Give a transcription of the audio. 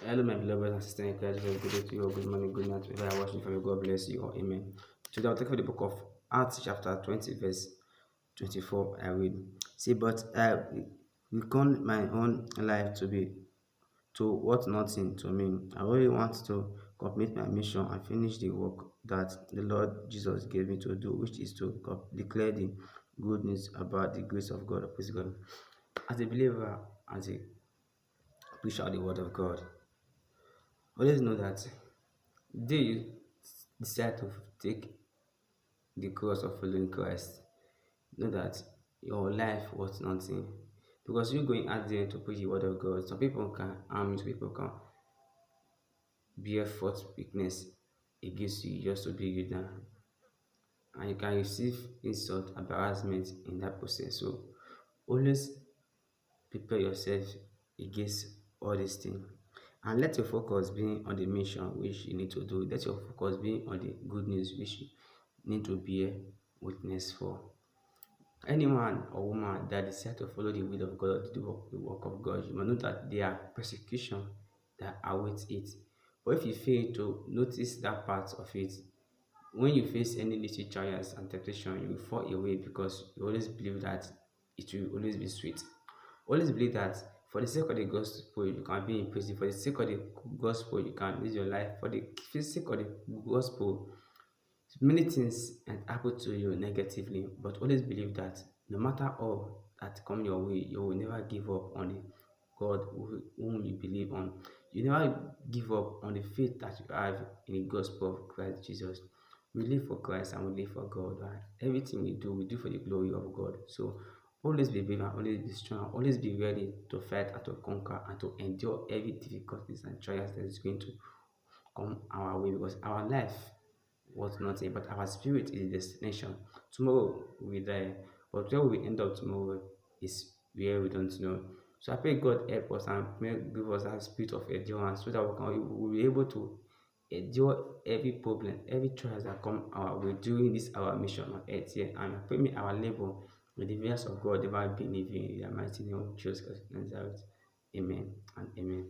Hello, my beloved and sister in Christ. Very good day to you. Good morning, good night. Wherever you're watching from, God bless you. All. Amen. Today, I'll take for the book of Acts, chapter 20, verse 24. I read. See, but I reckoned my own life to what nothing to me. I really want to complete my mission and finish the work that the Lord Jesus gave me to do, which is to declare the good news about the grace of God. Praise God. As a believer, as a preacher of the word of God, always know that day you decide to take the course of following Christ, know that your life was nothing. Because you going out there to preach the word of God, some people can harm you, some people can bear false weakness against you just to bring you down. And you can receive insult and embarrassment in that process. So always prepare yourself against all these things. And let your focus be on the mission which you need to do. Let your focus be on the good news which you need to bear witness for. Any man or woman that decide to follow the will of God or to do the work of God, you must know that there are persecution that awaits it. But if you fail to notice that part of it, when you face any little trials and temptation, you will fall away because you always believe that it will always be sweet. Always believe that for the sake of the gospel, you can be in prison. For the sake of the gospel, you can lose your life. For the sake of the gospel, many things can happen to you negatively, but always believe that no matter all that come your way, you will never give up on the God whom you believe on. You never give up on the faith that you have in the gospel of Christ Jesus. We live for Christ and we live for God. Right? Everything we do for the glory of God. So always be brave and always be strong. Always be ready to fight and to conquer and to endure every difficulties and trials that is going to come our way because our life was nothing, but our spirit is the destination. Tomorrow we die, but where we end up tomorrow is where we don't know. So I pray God help us and may give us that spirit of endurance so that we will be able to endure every problem, every trial that come our way during this our mission on earth here. And I pray may our labor with the grace of God never be in vain in the mighty name of Jesus Christ of Nazareth. Amen and amen.